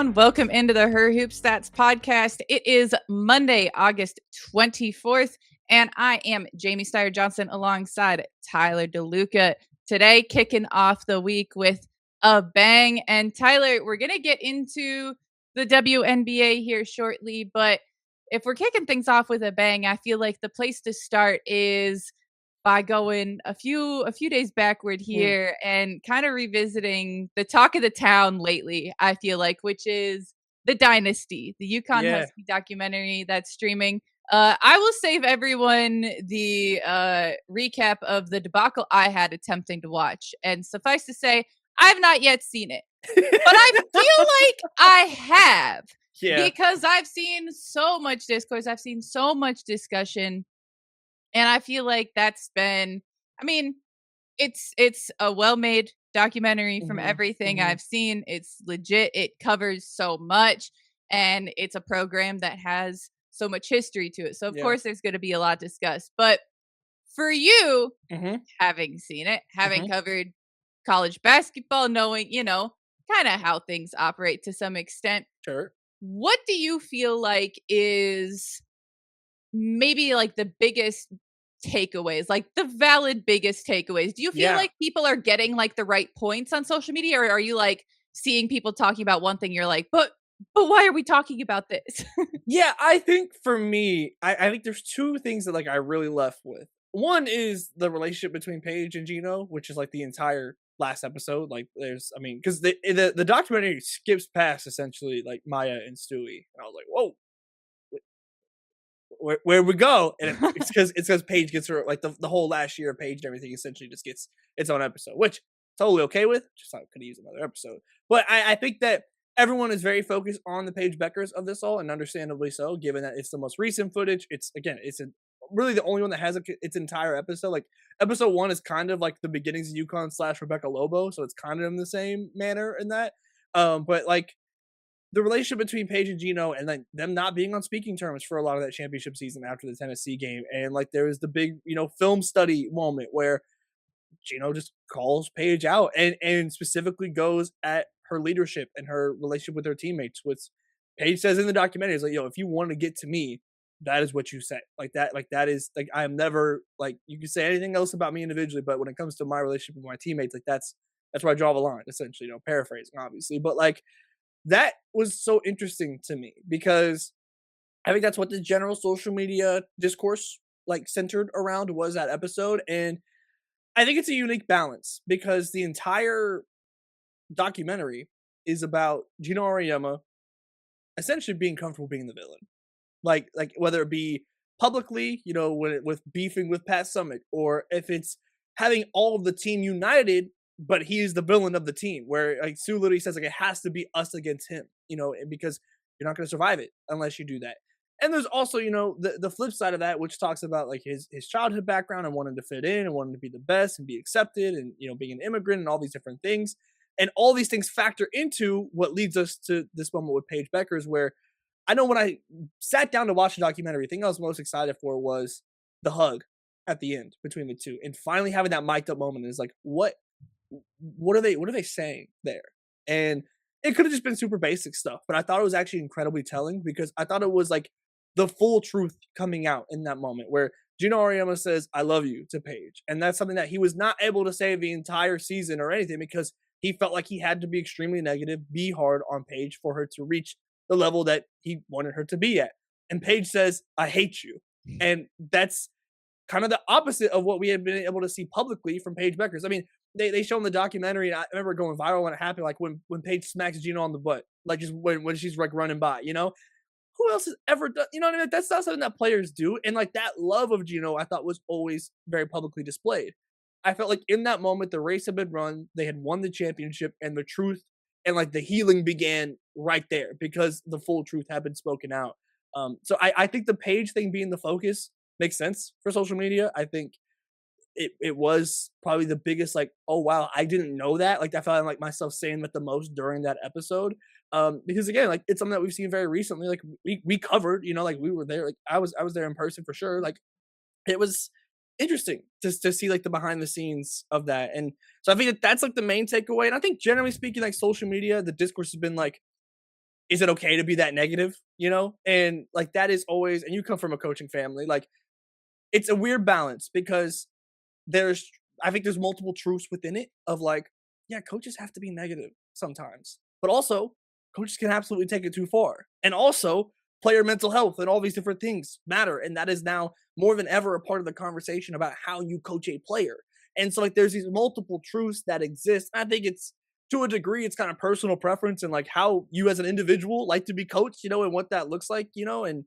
everyone. Welcome into the Her Hoop Stats podcast. It is Monday, August 24th, and I am Jamie Steyer Johnson alongside Tyler DeLuca. Today, kicking off the week with a bang. And Tyler, we're going to get into the WNBA here shortly, but if we're kicking things off with a bang, I feel like the place to start is by going a few days backward here and kind of revisiting the talk of the town lately, I feel like, which is The Dynasty, the UConn Husky documentary that's streaming. I will save everyone the recap of the debacle I had attempting to watch. And suffice to say, I've not yet seen it. But I feel like I have. Yeah. Because I've seen so much discourse. I've seen so much discussion. And I feel like that's been, I mean, it's a well-made documentary from everything I've seen. It's legit. It covers so much. And it's a program that has so much history to it. So, of course, there's going to be a lot discussed. But for you, having seen it, having covered college basketball, knowing, kind of how things operate to some extent. Sure. What do you feel like is maybe like the biggest takeaways, like the valid biggest takeaways? Do you feel like people are getting like the right points on social media, or are you like seeing people talking about one thing, you're like, but why are we talking about this? Yeah, I think for me, I think there's two things that like I really left with. One is the relationship between Paige and Gino, which is like the entire last episode. Like because the documentary skips past essentially like Maya and Stewie, and I was like, whoa, where we go? And it's because Paige gets her, like the whole last year of Paige and everything essentially just gets its own episode, which totally okay with. Just I could use another episode, but I think that everyone is very focused on the Paige Beckers of this all, and understandably so, given that it's the most recent footage. It's really the only one that has its entire episode. Like episode 1 is kind of like the beginnings of UConn / Rebecca Lobo, so it's kind of in the same manner in that. But like the relationship between Paige and Gino, and like them not being on speaking terms for a lot of that championship season after the Tennessee game, and like there was the big film study moment where Gino just calls Paige out and specifically goes at her leadership and her relationship with her teammates, which Paige says in the documentary is like, if you want to get to me, that is what you say. Like that is like, I am never like, you can say anything else about me individually, but when it comes to my relationship with my teammates, like that's where I draw the line, essentially, paraphrasing obviously. But like that was so interesting to me because I think that's what the general social media discourse like centered around was that episode. And I think it's a unique balance because the entire documentary is about Gino Auriemma essentially being comfortable being the villain. Like whether it be publicly, with beefing with Pat Summitt, or if it's having all of the team united, but he's the villain of the team, where like Sue literally says like it has to be us against him, because you're not going to survive it unless you do that. And there's also, the flip side of that, which talks about like his childhood background and wanting to fit in and wanting to be the best and be accepted and, being an immigrant and all these different things. And all these things factor into what leads us to this moment with Paige Beckers, where I know when I sat down to watch the documentary, the thing I was most excited for was the hug at the end between the two, and finally having that mic'd up moment is like, what are they saying there? And it could have just been super basic stuff, but I thought it was actually incredibly telling because I thought it was like the full truth coming out in that moment where Gino Auriemma says, I love you to Paige. And that's something that he was not able to say the entire season or anything because he felt like he had to be extremely negative, be hard on Paige for her to reach the level that he wanted her to be at. And Paige says, I hate you. And that's kind of the opposite of what we had been able to see publicly from Paige Beckers. I mean, they show in the documentary, and I remember going viral when it happened, like when Paige smacks Gino on the butt, like just when she's like running by, Who else has ever done, what I mean? That's not something that players do. And like that love of Gino, I thought was always very publicly displayed. I felt like in that moment, the race had been run, they had won the championship, and the truth and like the healing began right there because the full truth had been spoken out. So I think the Paige thing being the focus makes sense for social media. I think it was probably the biggest, like, oh wow, I didn't know that. Like I felt like myself saying that the most during that episode. Because again, like it's something that we've seen very recently. Like we covered, like we were there. Like I was there in person for sure. Like it was interesting just to see like the behind the scenes of that. And so I think that's like the main takeaway. And I think generally speaking, like social media, the discourse has been like is it okay to be that negative, you know? And like that is always, and you come from a coaching family, like it's a weird balance because there's I think there's multiple truths within it of like, yeah, coaches have to be negative sometimes. But also, coaches can absolutely take it too far. And also, player mental health and all these different things matter. And that is now more than ever a part of the conversation about how you coach a player. And so like there's these multiple truths that exist. I think it's to a degree, it's kind of personal preference and like how you as an individual like to be coached, you know, and what that looks like, you know, and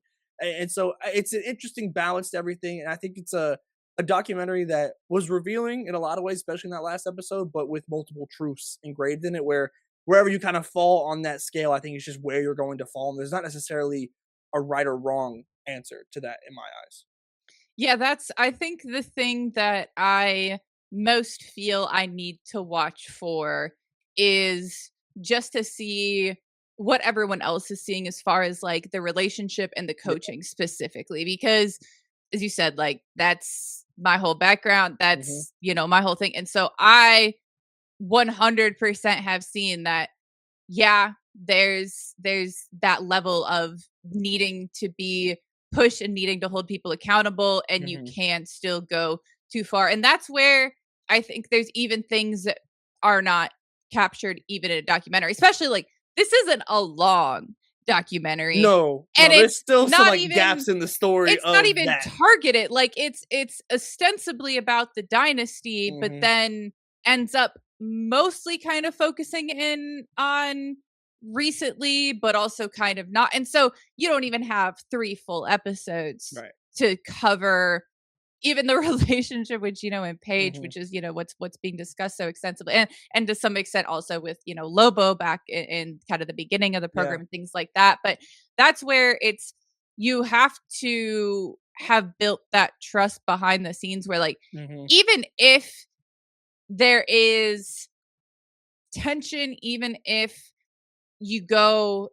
so it's an interesting balance to everything. And I think it's a documentary that was revealing in a lot of ways, especially in that last episode, but with multiple truths engraved in it where wherever you kind of fall on that scale, I think it's just where you're going to fall. And there's not necessarily a right or wrong answer to that in my eyes. Yeah, that's I think the thing that I most feel I need to watch for is just to see what everyone else is seeing as far as like the relationship and the Yeah. coaching specifically because as you said like that's my whole background, Hmm. that's my whole thing. And so I 100% have seen that yeah, there's that level of needing to be pushed and needing to hold people accountable, and you Hmm. can still go too far. And that's where I think there's even things that are not captured even in a documentary, especially like this isn't a long documentary No, and no, there's still some like gaps in the story it's not of even that. targeted. Like it's ostensibly about the dynasty, but Hmm. then ends up mostly kind of focusing in on recently, but also kind of not. And so you don't even have 3 full episodes Right. to cover even the relationship with Gino and Paige, Hmm. which is, what's being discussed so extensively. And to some extent also with, Lobo back in kind of the beginning of the Yeah. program and things like that. But that's where you have to have built that trust behind the scenes where like Hmm. even if there is tension, even if you go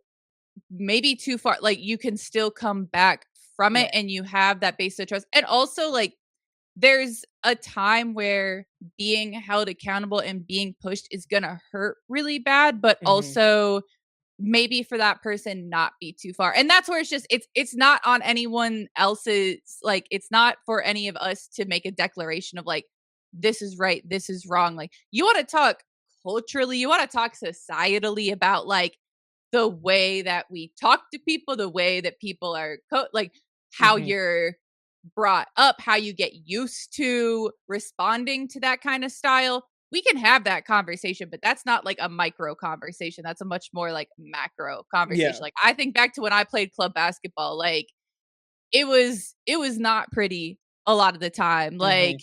maybe too far, like you can still come back from it Right. and you have that base of trust. And also like there's a time where being held accountable and being pushed is going to hurt really bad, but Hmm. also maybe for that person not be too far. And that's where it's not on anyone else's, like it's not for any of us to make a declaration of like this is right, this is wrong. Like you want to talk culturally, you want to talk societally about like the way that we talk to people, the way that people are like how Hmm. you're brought up, how you get used to responding to that kind of style. We can have that conversation, but that's not like a micro conversation. That's a much more like macro conversation. Yeah. Like I think back to when I played club basketball, like it was not pretty a lot of the time. Hmm. Like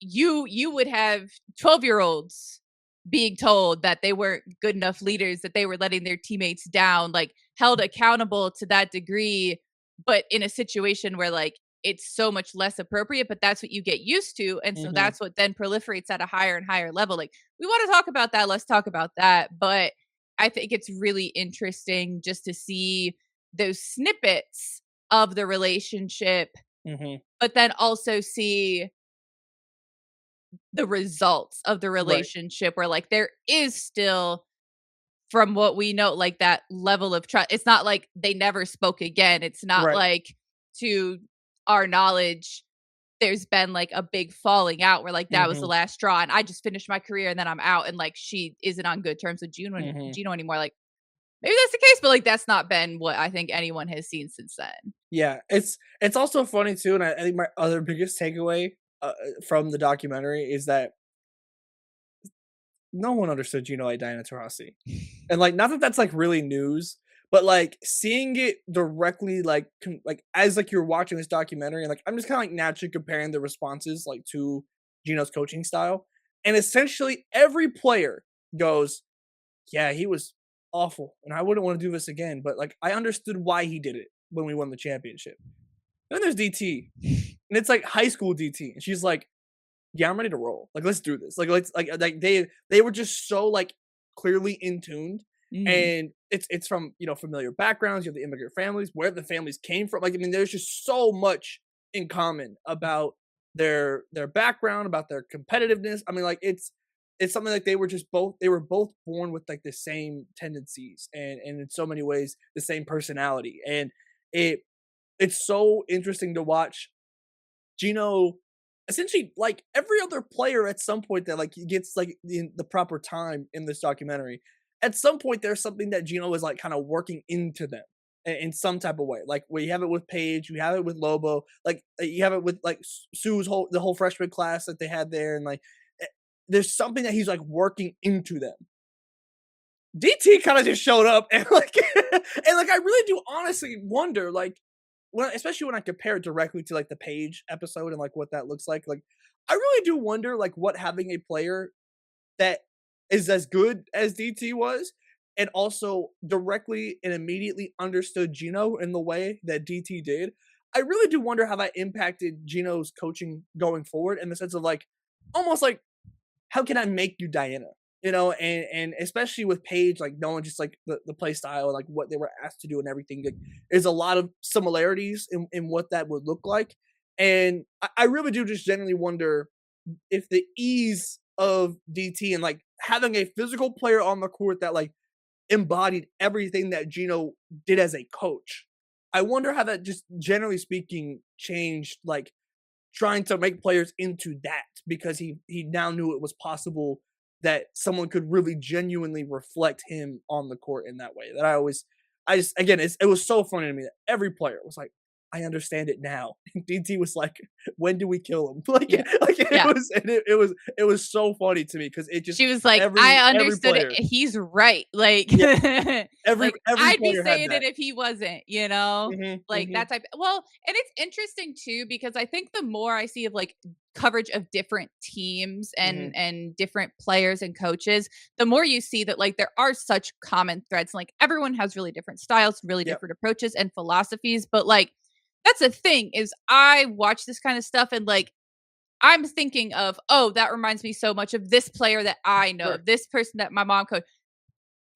you would have 12-year-olds being told that they weren't good enough leaders, that they were letting their teammates down, like held accountable to that degree, but in a situation where like it's so much less appropriate, but that's what you get used to. And so Hmm. that's what then proliferates at a higher and higher level. Like, we want to talk about that. Let's talk about that. But I think it's really interesting just to see those snippets of the relationship, Hmm. but then also see the results of the Right. relationship where like there is still, from what we know, like that level of trust. It's not like they never spoke again. It's not Right. like, to our knowledge, there's been like a big falling out where like that was the Hmm. last straw and I just finished my career and then I'm out and like she isn't on good terms with Hmm. Gino anymore. Like maybe that's the case, but like that's not been what I think anyone has seen since then. Yeah, it's also funny too, and I think my other biggest takeaway from the documentary is that no one understood Gino like Diana Taurasi. And, like, not that that's, like, really news, but, like, seeing it directly, like, like, as, like, you're watching this documentary, and, like, I'm just kinda, like, naturally comparing the responses, like, to Gino's coaching style, and essentially every player goes, "Yeah, he was awful, and I wouldn't wanna do this again, but, like, I understood why he did it when we won the championship." Then there's DT, and it's, like, high school DT, and she's like, yeah, I'm ready to roll. Like, let's do this. Like, let's like they were just so like clearly in tuned, Mhm. and it's from familiar backgrounds. You have the immigrant families, where the families came from. Like, I mean, there's just so much in common about their background, about their competitiveness. I mean, like it's something like they were both born with like the same tendencies and in so many ways the same personality. And it it's so interesting to watch Gino essentially like every other player at some point that like he gets like the proper time in this documentary. At some point, there's something that Gino is like kind of working into them in some type of way. Like we have it with Paige, we have it with Lobo, like you have it with like Sue's the whole freshman class that they had there, and like there's something that he's like working into them. DT kind of just showed up and like and like I really do honestly wonder like when especially when I compare it directly to like the Page episode and like what that looks like I really do wonder like what having a player that is as good as DT was and also directly and immediately understood Gino in the way that DT did. I really do wonder how that impacted Gino's coaching going forward in the sense of like almost like how can I make you Diana? You know, and especially with Paige, like knowing just like the play style, like what they were asked to do and everything, like, there's a lot of similarities in what that would look like. And I really do just generally wonder if the ease of DT and like having a physical player on the court that like embodied everything that Gino did as a coach. I wonder how that just generally speaking changed like trying to make players into that because he now knew it was possible that someone could really genuinely reflect him on the court in that way. That I just again, it was so funny to me that every player was like, I understand it now. DT was like, when do we kill him? Like, Yeah. like Yeah. it was so funny to me because it just She was like, I understood it. He's right. Like, yeah, every I'd be player had saying that. it if he wasn't, you know, like Mhm. that type. Well, and it's interesting too, because I think the more I see of like coverage of different teams Mhm. and different players and coaches, the more you see that like there are such common threads. Like everyone has really different styles, really Yep. different approaches and philosophies. But like, that's the thing is I watch this kind of stuff and like, I'm thinking of, oh, that reminds me so much of this player that I know, Sure. of this person that my mom coached.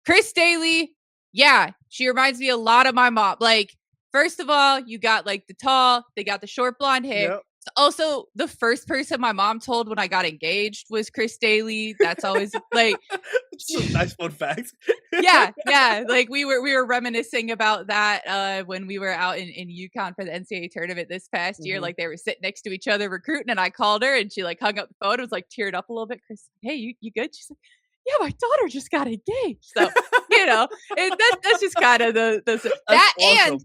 Chris Daly, yeah, she reminds me a lot of my mom. Like, first of all, you got like the tall, they got the short blonde hair. Yep. Also, the first person my mom told when I got engaged was Chris Daly. That's always like Some nice fun facts. yeah. Like we were reminiscing about that when we were out in UConn for the NCAA tournament this past year. Like they were sitting next to each other recruiting, and I called her and she like hung up the phone and was like teared up a little bit. Chris, hey, you good? She's like, yeah, my daughter just got engaged. So, you know, that's just kind of the that awesome.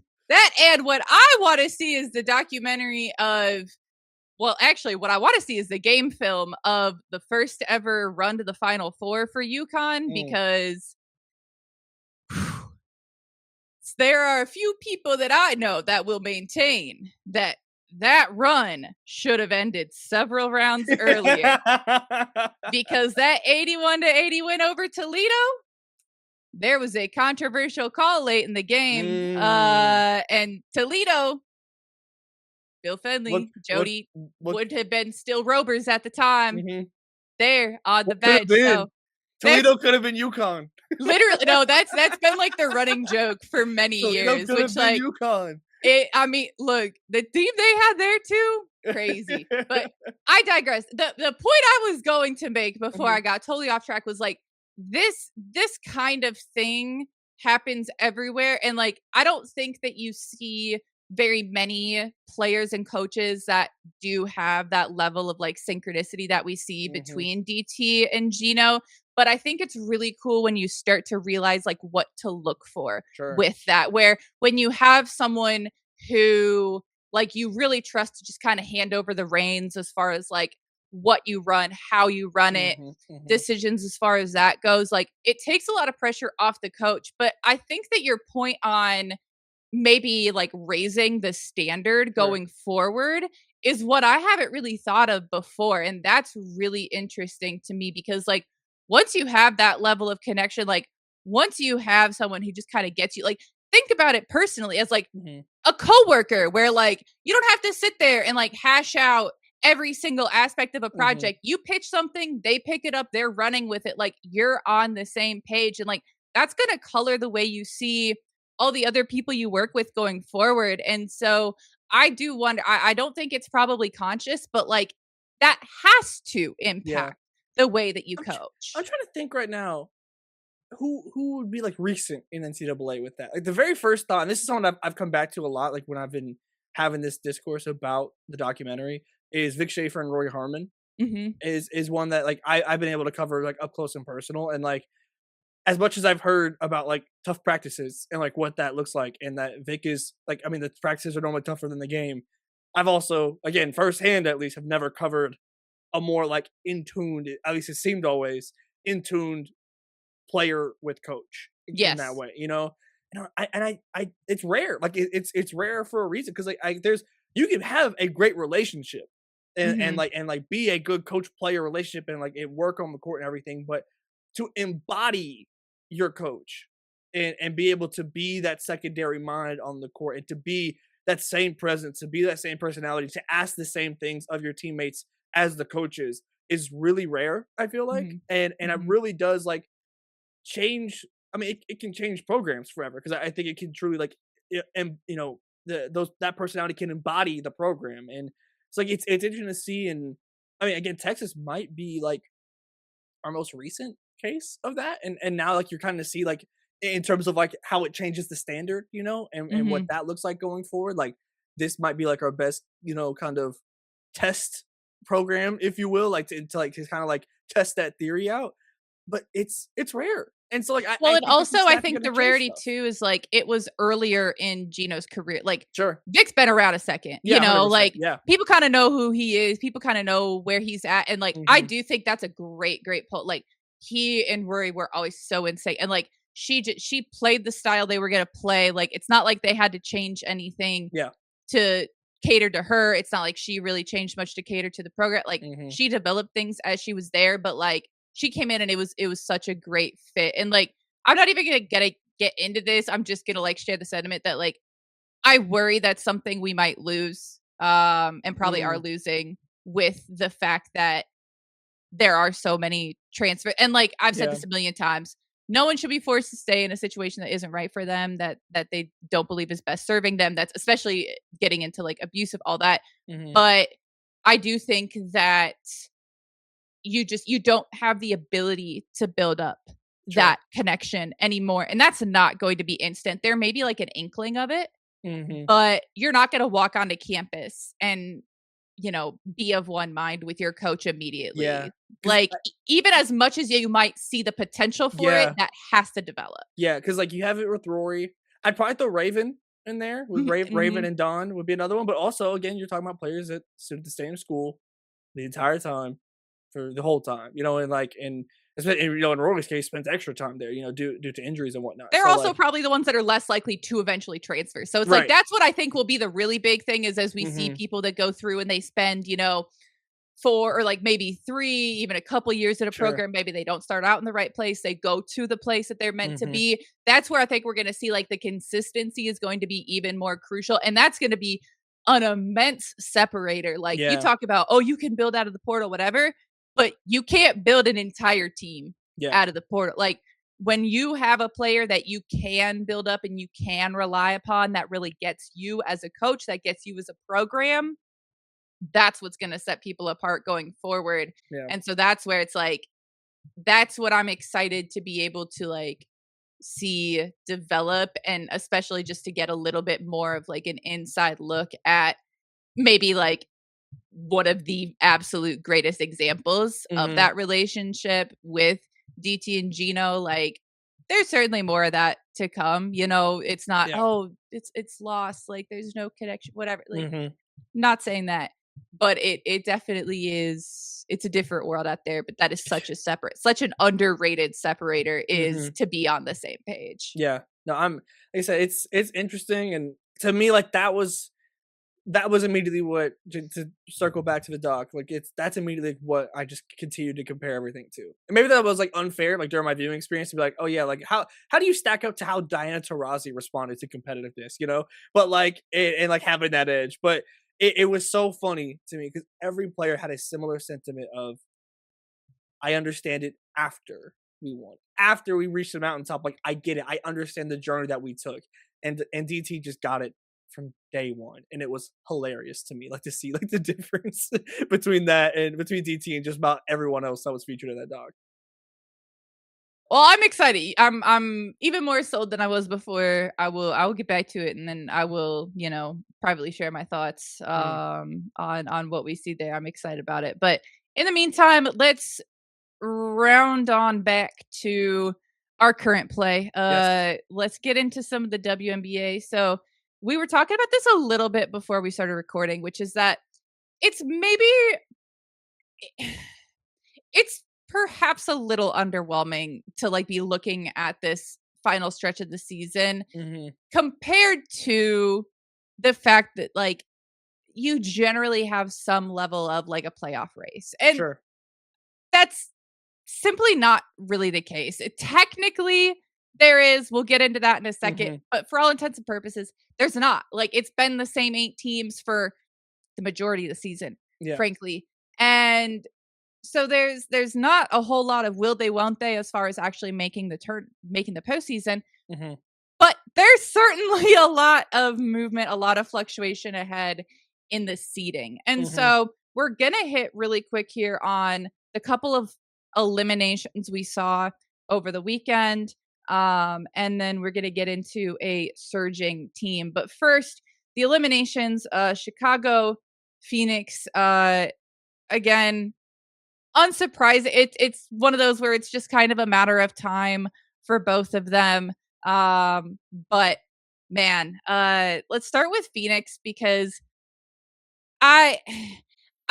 and what I want to see is the documentary of well, actually, what I want to see is the game film of the first ever run to the Final Four for UConn because there are a few people that I know that will maintain that that run should have ended several rounds earlier because that 81-80 win over Toledo, there was a controversial call late in the game. And Toledo, Bill Finley, Jody would have been still Rovers at the time. There on the bench. So Toledo could have been UConn. Literally, no, that's been like the running joke for many years. Which like UConn. I mean, look, the team they had there too, crazy. But I digress. The point I was going to make before I got totally off track was like this kind of thing happens everywhere. And like I don't think that you see very many players and coaches that do have that level of like synchronicity that we see between DT and Gino. But I think it's really cool when you start to realize like what to look for with that, where when you have someone who like you really trust to just kind of hand over the reins as far as like what you run, how you run it, decisions as far as that goes, like it takes a lot of pressure off the coach. But I think that your point on maybe like raising the standard going forward is what I haven't really thought of before. And that's really interesting to me because like once you have that level of connection, like once you have someone who just kind of gets you, like think about it personally as like a coworker where like you don't have to sit there and like hash out every single aspect of a project. You pitch something, they pick it up, they're running with it. Like you're on the same page. And like that's going to color the way you see all the other people you work with going forward. And so I do wonder, I don't think it's probably conscious, but like that has to impact the way that you I'm coach. trying to think right now who would be like recent in NCAA with that. Like the very first thought, and this is something I've come back to a lot, like when I've been having this discourse about the documentary, is Vic Schaefer and Roy Harmon Mhm. is one that like I've been able to cover like up close and personal, and like as much as I've heard about like tough practices and like what that looks like, and that Vic is like, I mean, the practices are normally tougher than the game. I've also, again, firsthand at least, have never covered a more like in tuned, at least it seemed always in tuned player with coach in that Yes. way, you know. And I it's rare. Like it's rare for a reason because like there's you can have a great relationship Mhm. and like be a good coach player relationship and like it work on the court and everything, but to embody your coach and be able to be that secondary mind on the court and to be that same presence, to be that same personality, to ask the same things of your teammates as the coaches is really rare, I feel like. Mhm. And it Mhm. really does like change. I mean, it can change programs forever because I think it can truly like, and you know, those that personality can embody the program, and it's like it's interesting to see. And I mean, again, Texas might be like our most recent case of that, and now like you're kind of see like in terms of like how it changes the standard, you know, and what Mhm. that looks like going forward. Like this might be like our best, you know, kind of test program, if you will, like to like to kind of like test that theory out, but it's rare. And so like Well, I and think this is also I definitely think gonna the change rarity stuff. too is like it was earlier in Gino's career. Like Sure. Vic's been around a second, Yeah, 100%. like Yeah. people kind of know who he is, people kind of know where he's at. And like I Mhm. do think that's a great pull. Like he and Rory were always so insane. And like she played the style they were gonna play. Like it's not like they had to change anything Yeah. to cater to her. It's not like she really changed much to cater to the program. Like Mhm. she developed things as she was there, but like she came in and it was such a great fit. And like I'm not even gonna get into this. I'm just gonna like share the sentiment that like I worry that's something we might lose, and probably are Mm. losing with the fact that there are so many transfer and like I've said Yeah. this a million times, no one should be forced to stay in a situation that isn't right for them, that they don't believe is best serving them. That's especially getting into like abusive, all that. Mhm. But I do think that you don't have the ability to build up Sure. that connection anymore. And that's not going to be instant. There may be like an inkling of it, Mhm. but you're not going to walk onto campus and, be of one mind with your coach Yeah. immediately. 'Cause Like, even as much as you might see the potential for it, yeah. that has to develop. Yeah, because like you have it with Rory. I'd probably throw Raven in there with Mhm, Raven mhm. and Don would be another one. But also, again, you're talking about players that stood at the same school the entire time for the whole time, you know, and like you know, in Rory's case, spent extra time there, you know, due to injuries and whatnot. They're So also like, probably the ones that are less likely to eventually transfer. So it's like right. that's what I think will be the really big thing is as we see Hmm. people that go through and they spend, 4 or like maybe 3, even a couple years at a Sure. program. Maybe they don't start out in the right place. They go to the place that they're meant to Hmm. be. That's where I think we're going to see like the consistency is going to be even more crucial. And that's going to be an immense separator. Like you Yeah. talk about, oh, you can build out of the portal, whatever, but you can't build an entire team Yeah. out of the portal. Like when you have a player that you can build up and you can rely upon that really gets you as a coach, that gets you as a program, that's what's going to set people apart going forward. Yeah. And so that's where it's like, that's what I'm excited to be able to like see develop. And especially just to get a little bit more of like an inside look at maybe like one of the absolute greatest examples of Hmm. that relationship with DT and Gino. Like, there's certainly more of that to come. It's not, Yeah. oh, it's lost. Like, there's no connection, whatever. Like, Hmm. not saying that, but it definitely is. It's a different world out there, but that is such an underrated separator is Hmm. to be on the same page. Yeah. No, like I said, it's interesting, and to me, like that was immediately what to circle back to the doc. Like that's immediately what I just continued to compare everything to. And maybe that was like unfair, like during my viewing experience, to be like, oh yeah, like how do you stack up to how Diana Taurasi responded to competitiveness, you know? But like and like having that edge, but it was so funny to me because every player had a similar sentiment of I understand it after we won, after we reached the mountaintop. Like I get it, I understand the journey that we took, and DT just got it from day one, and it was hilarious to me, like to see like the difference between that and between DT and just about everyone else that was featured in that doc. Well, I'm excited. I'm even more sold than I was before. I will get back to it, and then I will, privately share my thoughts Mm, on what we see there. I'm excited about it. But in the meantime, let's round on back to our current play. yes. Let's get into some of the WNBA. So we were talking about this a little bit before we started recording, which is that it's maybe it's perhaps a little underwhelming to like be looking at this final stretch of the season Hmm. compared to the fact that like you generally have some level of like a playoff race. And Sure. that's simply not really the case. Technically, there is. We'll get into that in a second. Hmm. But for all intents and purposes, there's not. Like it's been the same 8 teams for the majority of the season, Yeah. frankly. And so there's not a whole lot of will they, won't they as far as actually making the postseason. Hmm. But there's certainly a lot of movement, a lot of fluctuation ahead in the seeding. And Hmm. so we're gonna hit really quick here on the couple of eliminations we saw over the weekend. And then we're gonna get into a surging team. But first, the eliminations, Chicago, Phoenix, again, unsurprising. It's one of those where it's just kind of a matter of time for both of them. But man, let's start with Phoenix because I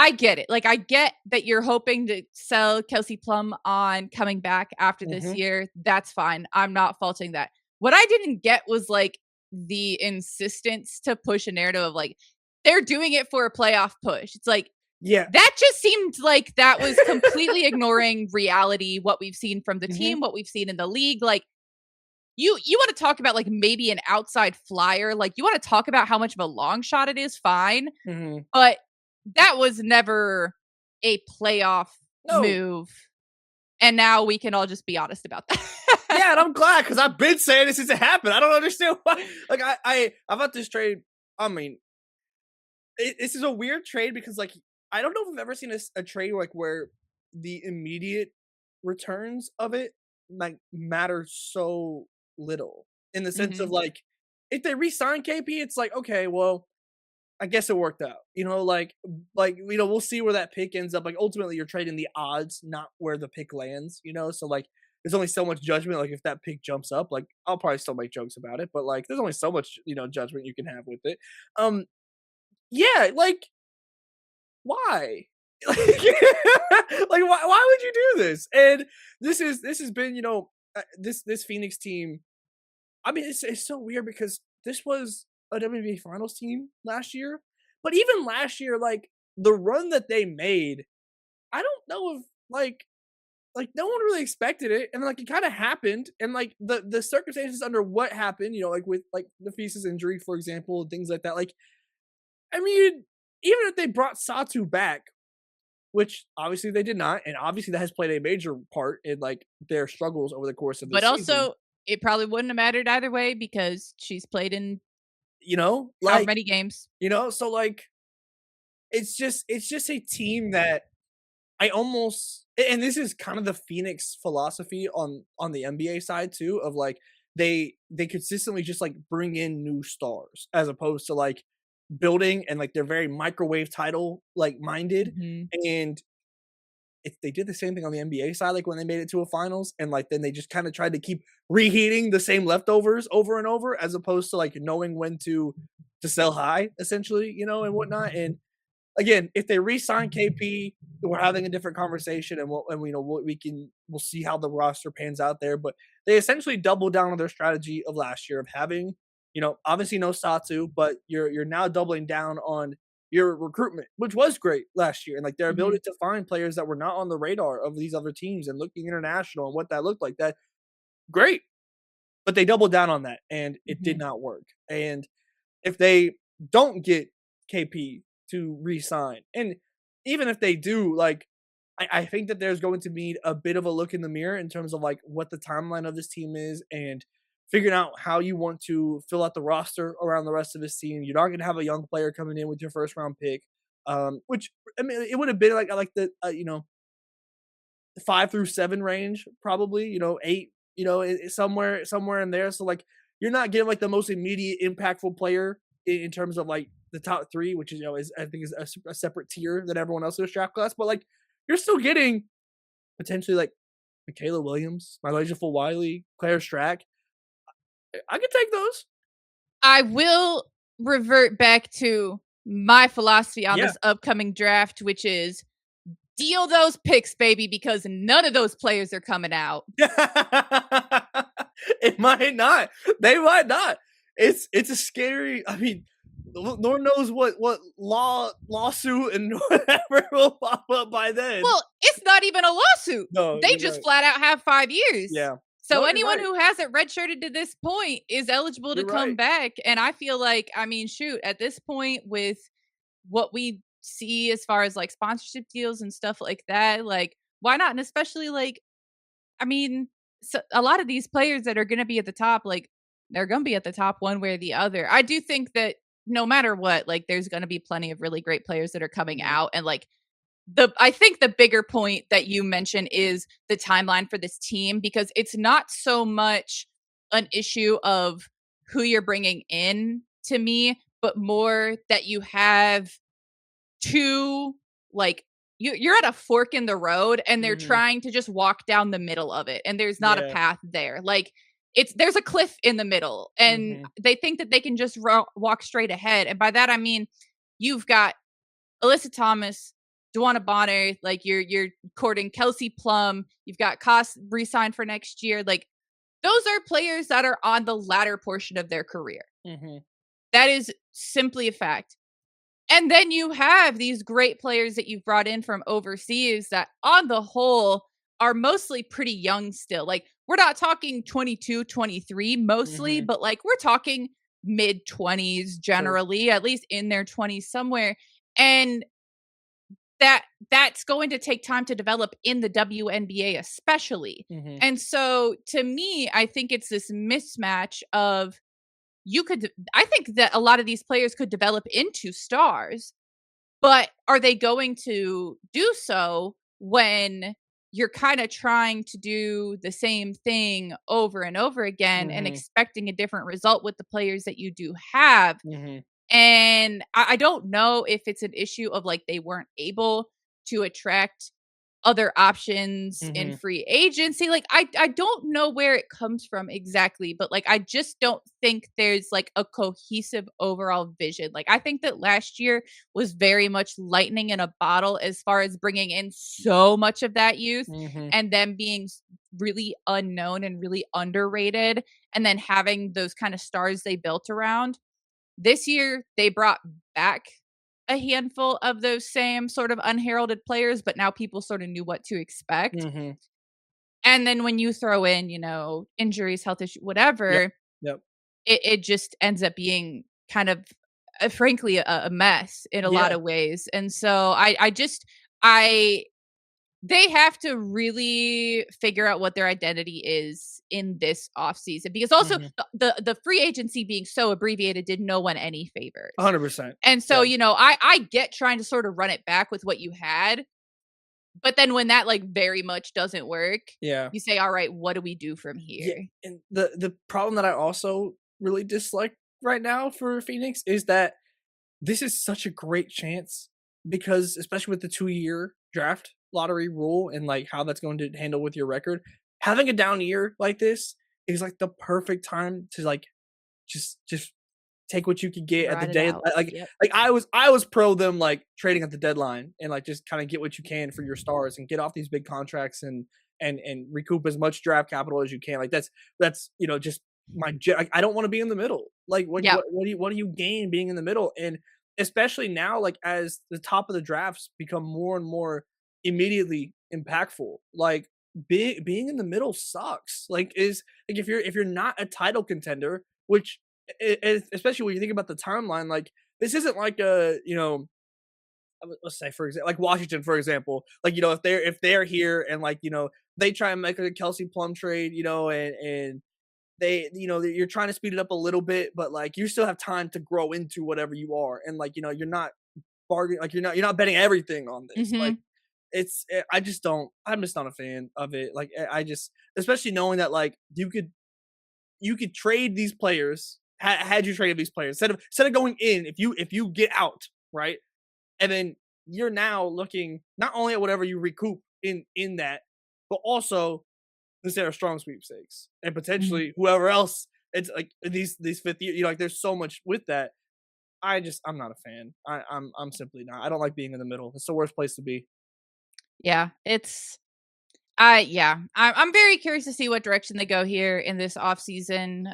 I get it. Like I get that you're hoping to sell Kelsey Plum on coming back after this Hmm. year. That's fine. I'm not faulting that. What I didn't get was like the insistence to push a narrative of like they're doing it for a playoff push. It's like Yeah. that just seemed like that was completely ignoring reality, what we've seen from the Hmm. team, what we've seen in the league. Like you wanna talk about, like, maybe an outside flyer, like, you wanna talk about how much of a long shot it is, fine, Hmm. but that was never a playoff No. move, and now we can all just be honest about that. Yeah, and I'm glad because I've been saying this since it happened. I don't understand why. Like I thought this trade. I mean, this is a weird trade because like I don't know if I've ever seen a trade like where the immediate returns of it like matter so little in the sense of Mhm, like if they re-sign KP, it's like okay, well, I guess it worked out. We'll see where that pick ends up. Like ultimately, you're trading the odds, not where the pick lands. So like there's only so much judgment. Like if that pick jumps up, like I'll probably still make jokes about it, but like there's only so much judgment you can have with it. Um, yeah, like why? Like why would you do this? And this has been this Phoenix team. I mean, it's so weird because this was a WNBA Finals team last year, but even last year, like the run that they made, I don't know if like no one really expected it, and like it kind of happened, and like the circumstances under what happened, like with like the Feasta's injury, for example, and things like that. Like, I mean, even if they brought Satu back, which obviously they did not, and obviously that has played a major part in like their struggles over the course of but this season. also, it probably wouldn't have mattered either way because she's played in however Like many games. so like it's just a team that I almost and this is kind of the Phoenix philosophy on the NBA side too of like they consistently just like bring in new stars as opposed to like building and like they're very microwave title like minded Mhm, and if they did the same thing on the NBA side like when they made it to a finals and like then they just kind of tried to keep reheating the same leftovers over and over as opposed to like knowing when to sell high essentially and whatnot and again, if they re-sign KP, we're having a different conversation, we'll see how the roster pans out there. But they essentially doubled down on their strategy of last year of having, obviously no Satu, but you're now doubling down on your recruitment, which was great last year, and like their mhm, ability to find players that were not on the radar of these other teams and looking international and what that looked like. That great, but they doubled down on that, and it did mhm, not work. And if they don't get KP to re-sign, and even if they do, like I think that there's going to be a bit of a look in the mirror in terms of like what the timeline of this team is and figuring out how you want to fill out the roster around the rest of his team. You're not going to have a young player coming in with your first round pick, which I mean, it would have been like the 5 through 7 range, probably, 8, somewhere in there. So like you're not getting like the most immediate impactful player in terms of like the top 3, which is I think is a separate tier than everyone else's draft class. But like you're still getting potentially like Michaela Williams, Marlasia Fulwiley, Claire Strack. I could take those. I will revert back to my philosophy on Yeah. this upcoming draft, which is deal those picks, baby, because none of those players are coming out. It might not. They might not. It's a scary. I mean, Lord knows what lawsuit and whatever will pop up by then. Well, it's not even a lawsuit. No, they just flat out have 5 years. Yeah. So anyone who hasn't redshirted to this point is eligible to come back. And I feel like, I mean, shoot, at this point with what we see as far as like sponsorship deals and stuff like that, like why not? And especially like, I mean, so a lot of these players that are going to be at the top, like they're going to be at the top one way or the other. I do think that no matter what, like there's going to be plenty of really great players that are coming out. And like I think the bigger point that you mentioned is the timeline for this team, because it's not so much an issue of who you're bringing in to me, but more that you have two, like you're at a fork in the road and they're trying to just walk down the middle of it. And there's not a path there. Like there's a cliff in the middle and they think that they can just walk straight ahead. And by that, I mean, you've got Alyssa Thomas, Duana Bonner, like you're courting Kelsey Plum. You've got Koss re-signed for next year. Like those are players that are on the latter portion of their career. That is simply a fact. And then you have these great players that you've brought in from overseas that on the whole are mostly pretty young still. Like we're not talking 22, 23 mostly, but like we're talking mid 20s generally, at least in their 20s somewhere. And that's going to take time to develop in the WNBA especially. And so to me, I think it's this mismatch of I think that a lot of these players could develop into stars, but are they going to do so when you're kind of trying to do the same thing over and over again and expecting a different result with the players that you do have? And I don't know if it's an issue of like they weren't able to attract other options in free agency. Like I don't know where it comes from exactly, but like I just don't think there's like a cohesive overall vision. Like I think that last year was very much lightning in a bottle as far as bringing in so much of that youth and them being really unknown and really underrated, and then having those kind of stars they built around. This year, they brought back a handful of those same sort of unheralded players, but now people sort of knew what to expect. And then when you throw in, injuries, health issues, whatever, it just ends up being kind of, frankly, a mess in a lot of ways. And so they have to really figure out what their identity is in this offseason, because also the free agency being so abbreviated did no one any favors. 100%. And so, I get trying to sort of run it back with what you had. But then when that like very much doesn't work, you say, all right, what do we do from here? Yeah. And the problem that I also really dislike right now for Phoenix is that this is such a great chance, because especially with the 2-year draft lottery rule and like how that's going to handle with your record, having a down year like this is like the perfect time to like just take what you can get at the day. Like I was pro them like trading at the deadline and like just kind of get what you can for your stars and get off these big contracts and recoup as much draft capital as you can. Like that's just I don't want to be in the middle. Like what do you gain being in the middle? And especially now, like as the top of the drafts become more and more immediately impactful, like being in the middle sucks. Like if you're not a title contender, which especially when you think about the timeline, like this isn't like let's say for example, like Washington, for example, like if they're here and like they try and make a Kelsey Plum trade, and you're trying to speed it up a little bit, but like you still have time to grow into whatever you are, and like you're not bargaining, like you're not betting everything on this. Mm-hmm. Like I'm just not a fan of it. Like I just, especially knowing that like you could trade these players. Had you traded these players instead of going in, if you get out, right, and then you're now looking not only at whatever you recoup in that, but also instead of strong sweepstakes and Mm-hmm. potentially whoever else. It's like these fifth year, like there's so much with that. I'm not a fan. I'm simply not. I don't like being in the middle. It's the worst place to be. Yeah, I'm very curious to see what direction they go here in this offseason.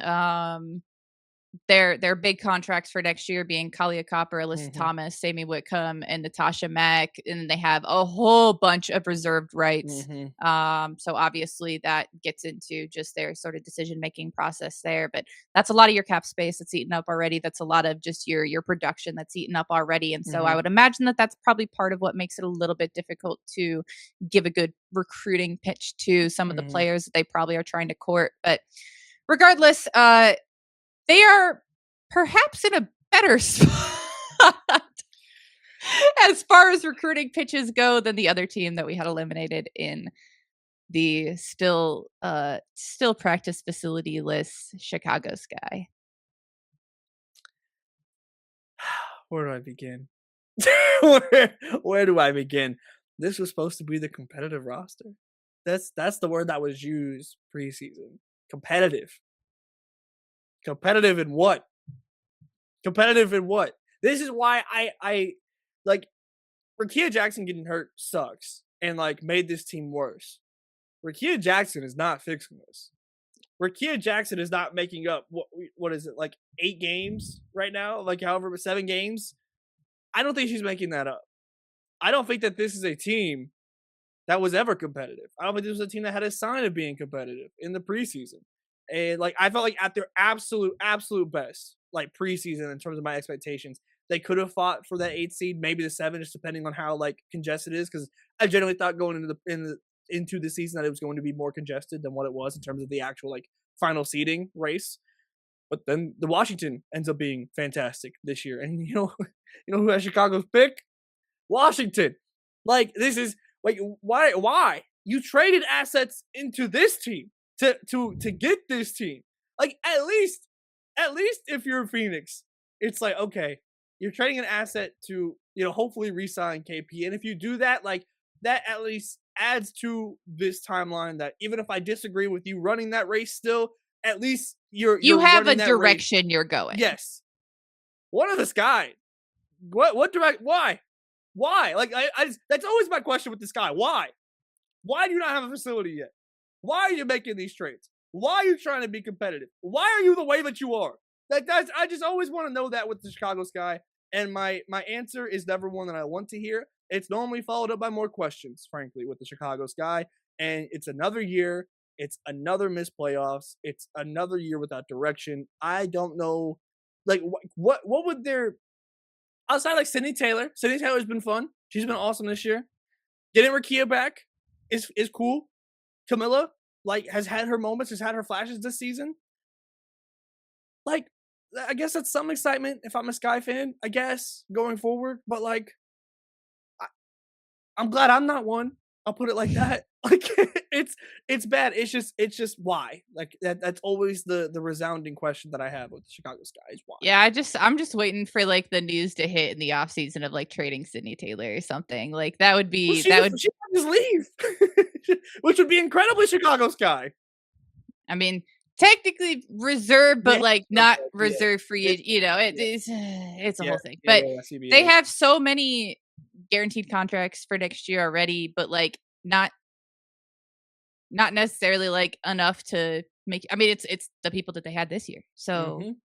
Their big contracts for next year being Kalia Copper, Alyssa Mhm. Thomas, Sammy Whitcomb, and Natasha Mack, and then they have a whole bunch of reserved rights. Mhm. So obviously that gets into just their sort of decision making process there. But that's a lot of your cap space that's eaten up already. That's a lot of just your production that's eaten up already. And so I Mhm. would imagine that that's probably part of what makes it a little bit difficult to give a good recruiting pitch to some of the Mhm. players that they probably are trying to court. But regardless, they are perhaps in a better spot as far as recruiting pitches go than the other team that we had eliminated in the still practice facility list Chicago Sky. Where do I begin? Where do I begin? This was supposed to be the competitive roster. That's the word that was used preseason. Competitive. Competitive in what? Competitive in what? This is why I like Rakia Jackson getting hurt sucks and like made this team worse. Rakia Jackson is not fixing this. Rakia Jackson is not making up what is it, like 8 games right now, like however 7 games. I don't think she's making that up. I don't think that this is a team that was ever competitive. I don't think this was a team that had a sign of being competitive in the preseason. And like I felt like at their absolute best, like preseason in terms of my expectations, they could have fought for that 8 seed, maybe the 7, just depending on how like congested it is. Because I generally thought going into the season that it was going to be more congested than what it was in terms of the actual like final seeding race. But then the Washington ends up being fantastic this year, and who has Chicago's pick? Washington. Like this is like why you traded assets into this team to get this team. Like at least if you're Phoenix, it's like okay, you're trading an asset to hopefully re-sign KP, and if you do that, like that at least adds to this timeline. That even if I disagree with you running that race, still at least You you're have a running that race. direction you're going. Yes. What are the sky? What direct? Why? Why? Like that's always my question with this guy. Why? Why do you not have a facility yet? Why are you making these trades? Why are you trying to be competitive? Why are you the way that you are? That's I just always want to know that with the Chicago Sky. And my answer is never one that I want to hear. It's normally followed up by more questions, frankly, with the Chicago Sky. And it's another year. It's another missed playoffs. It's another year without direction. I don't know, like what would their outside like Sydney Taylor. Sydney Taylor's been fun. She's been awesome this year. Getting Rakia back is cool. Camilla like has had her moments, has had her flashes this season. Like I guess that's some excitement if I'm a Sky fan. I guess going forward, but like I'm glad I'm not one. I'll put it like that. Like it's bad. It's just why. Like that's always the resounding question that I have with the Chicago Sky is why. Yeah, I'm just waiting for like the news to hit in the off season of like trading Sydney Taylor or something. Like that would Well, be that would she can just leave, which would be incredibly Chicago Sky. I mean, technically reserved, Yeah, but like not okay, yeah. reserved free. It Yeah, is it's a yeah, whole thing. yeah, But yeah, they CBA. have so many guaranteed contracts for next year already, but like not necessarily like enough to make. I mean, it's the people that they had this year. So Mhm.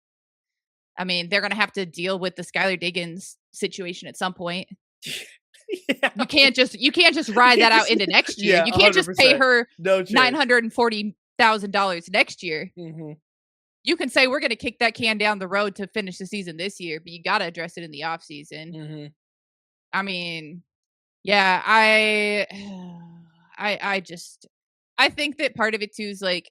I mean, they're gonna have to deal with the Skylar Diggins situation at some point. Yeah. You can't just ride that out into next year. Yeah, You can't just pay 100%. her No chance. $940,000 next year. Mhm. You can say we're going to kick that can down the road to finish the season this year, but you got to address it in the off season. Mhm. I mean, yeah, I I think that part of it too is like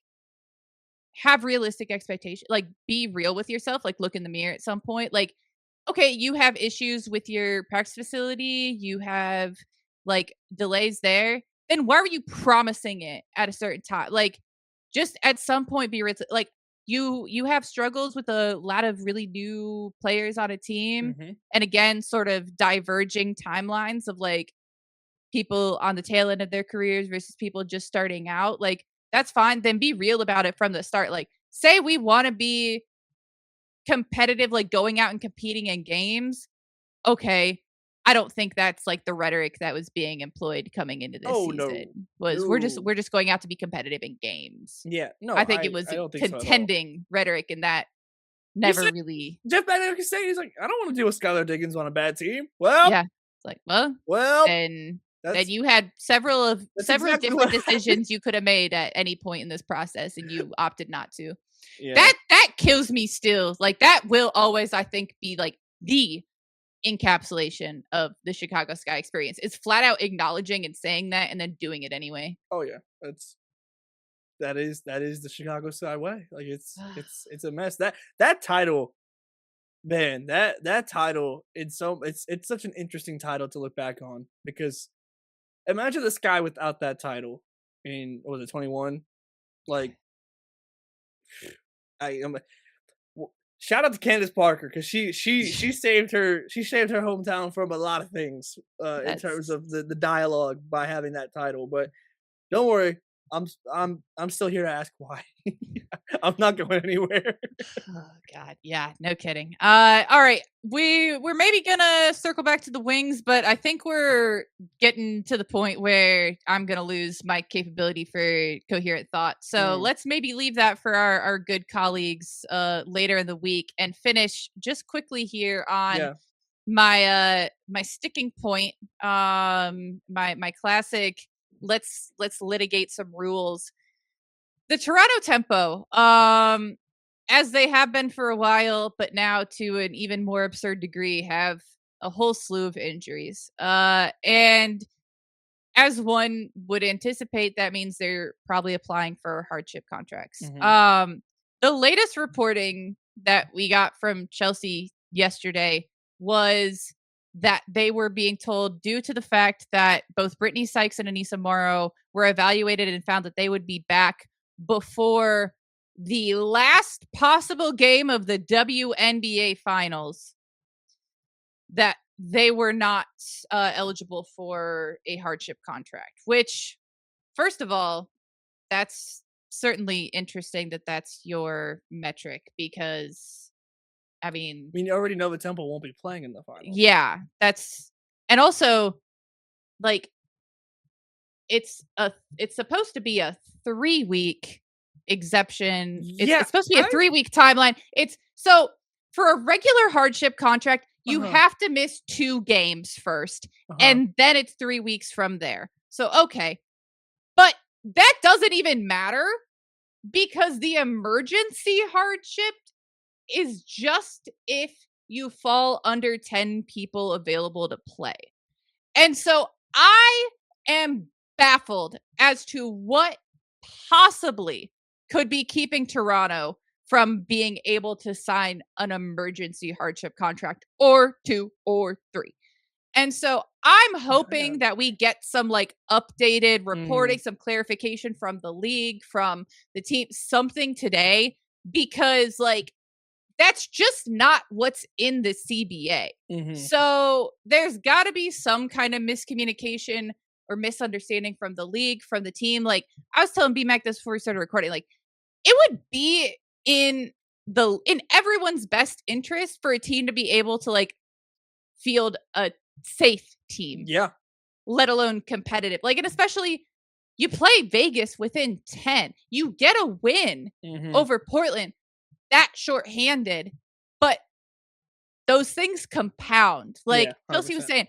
have realistic expectations. Like, be real with yourself. Like, look in the mirror at some point. Like, okay, you have issues with your practice facility. You have like delays there. Then why were you promising it at a certain time? Like, just at some point, be like you have struggles with a lot of really new players on a team, Mm-hmm. and again, sort of diverging timelines of like people on the tail end of their careers versus people just starting out. Like, that's fine. Then be real about it from the start. Like, say we want to be competitive, like going out and competing in games. Okay. I don't think that's like the rhetoric that was being employed coming into this Oh no, season. Was no. we're just going out to be competitive in games. Yeah, no, I think it was I don't think so at all. contending rhetoric, and that You never said really. Jeff Van say he's like, I don't want to deal with Skylar Diggins on a bad team. Well, Yeah. It's like, well, well, then that's you had several exactly different what happened. decisions you could have made at any point in this process, and you opted not to. Yeah. That kills me still. Like, that will always, I think, be like the encapsulation of the Chicago Sky experience. It's flat out acknowledging and saying that and then doing it anyway. Oh yeah, that is the Chicago Sky way. Like, it's a mess. That title, man, that title, it's such an interesting title to look back on, because imagine the Sky without that title in, what was it, 21? Like, shout out to Candace Parker, because she saved her hometown from a lot of things in terms of the dialogue by having that title. But don't worry, I'm still here to ask why. I'm not going anywhere. Oh God, yeah, no kidding. All right, we're maybe gonna circle back to the Wings, but I think we're getting to the point where I'm gonna lose my capability for coherent thought. So let's maybe leave that for our good colleagues later in the week, and finish just quickly here on my sticking point. My classic. Let's litigate some rules. The Toronto Tempo, as they have been for a while, but now to an even more absurd degree, have a whole slew of injuries. And as one would anticipate, that means they're probably applying for hardship contracts. Mm-hmm. The latest reporting that we got from Chelsea yesterday was that they were being told, due to the fact that both Brittany Sykes and Anissa Morrow were evaluated and found that they would be back before the last possible game of the WNBA finals, that they were not eligible for a hardship contract. Which, first of all, that's certainly interesting that that's your metric, because I mean, you already know the Temple won't be playing in the finals. Yeah, and also, like, it's supposed to be a 3-week exception. It's supposed to be a 3-week timeline. It's so, for a regular hardship contract, you have to miss 2 games first, and then it's 3 weeks from there. So, okay. But that doesn't even matter, because the emergency hardship is just if you fall under 10 people available to play. And so I am baffled as to what possibly could be keeping Toronto from being able to sign an emergency hardship contract, or 2 or 3. And so I'm hoping that we get some like updated reporting, some clarification from the league, from the team, something today, because like, that's just not what's in the CBA. Mm-hmm. So there's got to be some kind of miscommunication or misunderstanding from the league, from the team. Like, I was telling BMAC this before we started recording, like, it would be in everyone's best interest for a team to be able to like field a safe team. Yeah. Let alone competitive. Like, and especially, you play Vegas within 10. You get a win over Portland. That shorthanded, but those things compound. Like Chelsea was saying,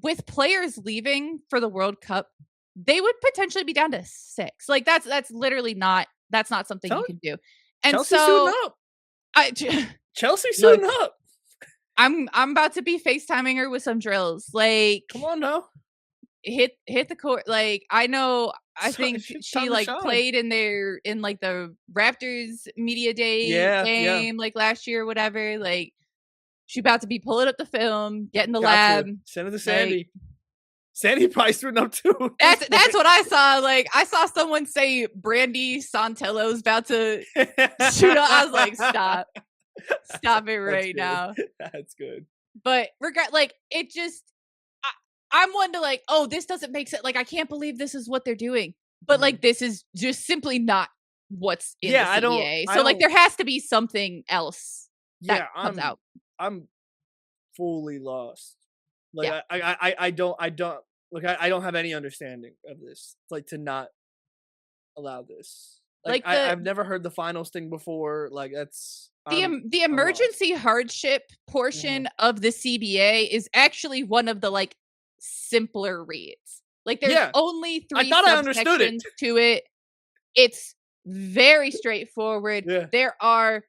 with players leaving for the World Cup, they would potentially be down to 6. Like, that's literally not something you can do. And Chelsea so suiting up. Chelsea suiting up. I'm about to be FaceTiming her with some drills. Like, come on now. hit the court. Like, I know, I think she Time to like shine. played in like the Raptors media day Yeah, yeah. game like last year or whatever. Like, she about to be pulling up the film, getting the Got lab. to send it to Like, Sandy. Sandy probably screwed up too. that's what I saw. Like, I saw someone say Brandy Santello's about to shoot up. I was like, stop it right now. That's good. But like, it just, I'm one to like, oh, this doesn't make sense. Like, I can't believe this is what they're doing. But like, this is just simply not what's in the CBA. So like, there has to be something else that comes out. I'm fully lost. Like, I don't look. I don't have any understanding of this. Like, to not allow this. Like, I've never heard the finals thing before. Like, that's the emergency hardship portion of the CBA is actually one of the like simpler reads. Like, there's only 3 I thought I understood it. To it. It's very straightforward. Yeah. There are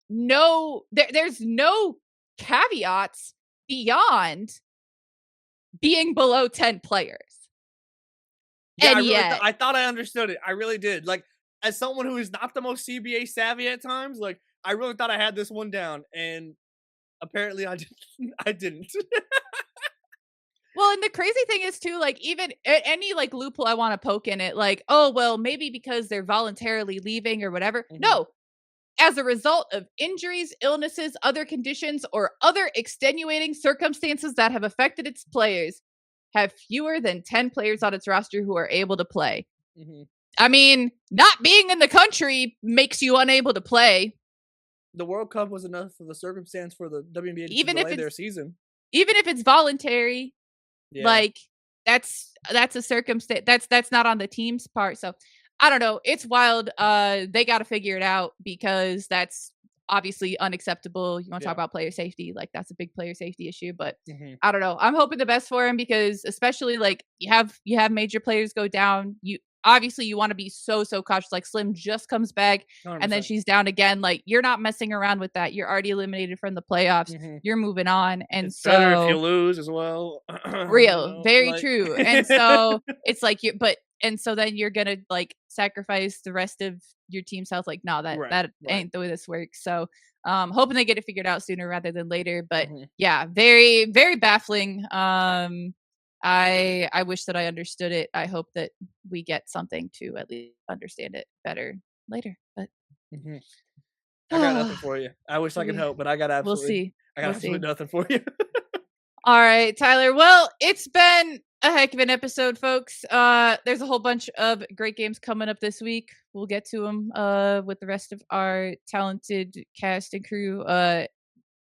there's no caveats beyond being below 10 players. Yeah, and I thought I understood it. I really did. Like, as someone who is not the most CBA savvy at times, like, I really thought I had this one down, and apparently I didn't. Well, and the crazy thing is too, like, even any like loophole I want to poke in it, like, oh, well, maybe because they're voluntarily leaving or whatever. No, as a result of injuries, illnesses, other conditions, or other extenuating circumstances that have affected its players, have fewer than 10 players on its roster who are able to play. I mean, not being in the country makes you unable to play. The World Cup was enough of a circumstance for the WNBA to delay their season. Even if it's voluntary, like, that's a circumstance. That's not on the team's part. So I don't know. It's wild. They got to figure it out, because that's obviously unacceptable. You want to talk about player safety? Like, that's a big player safety issue. But I don't know. I'm hoping the best for him, because especially like you have major players go down. You want to be so cautious. Like, Slim just comes back 100%. And then she's down again. Like, you're not messing around with that. You're already eliminated from the playoffs. You're moving on. And it's better if you lose as well. Real, very true. And so it's like and so then you're gonna like sacrifice the rest of your team's health. Like, no, that ain't the way this works. So hoping they get it figured out sooner rather than later. But yeah, very, very baffling. I wish that I understood it. I hope that we get something to at least understand it better later. But I got nothing for you. I wish I could help, but I got absolutely nothing for you. All right, Tyler. Well, it's been a heck of an episode, folks. There's a whole bunch of great games coming up this week. We'll get to them with the rest of our talented cast and crew.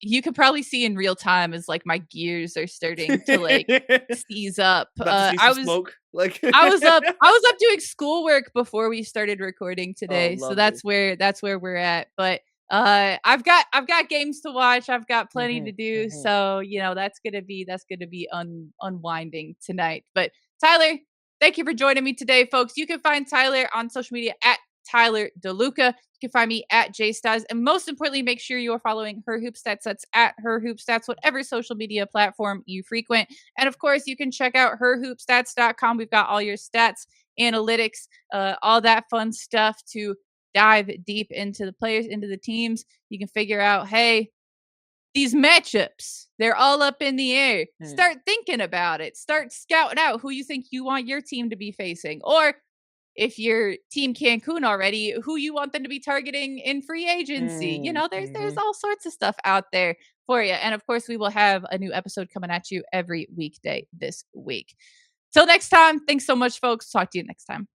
You could probably see in real time as like my gears are starting to like seize up. I was up doing schoolwork before we started recording today, so that's where we're at. But I've got games to watch. I've got plenty to do. So that's gonna be unwinding tonight. But Tyler, thank you for joining me today, folks. You can find Tyler on social media at Tyler DeLuca. You can find me at JStas, and most importantly, make sure you are following Her Hoop Stats. That's at Her Hoop Stats, whatever social media platform you frequent. And of course, you can check out herhoopstats.com. We've got all your stats, analytics, all that fun stuff to dive deep into the players, into the teams. You can figure out, hey, these matchups, they're all up in the air. Start thinking about it. Start scouting out who you think you want your team to be facing. Or if you're Team Cancun already, who you want them to be targeting in free agency. There's all sorts of stuff out there for you. And of course, we will have a new episode coming at you every weekday this week. Till next time, thanks so much, folks. Talk to you next time.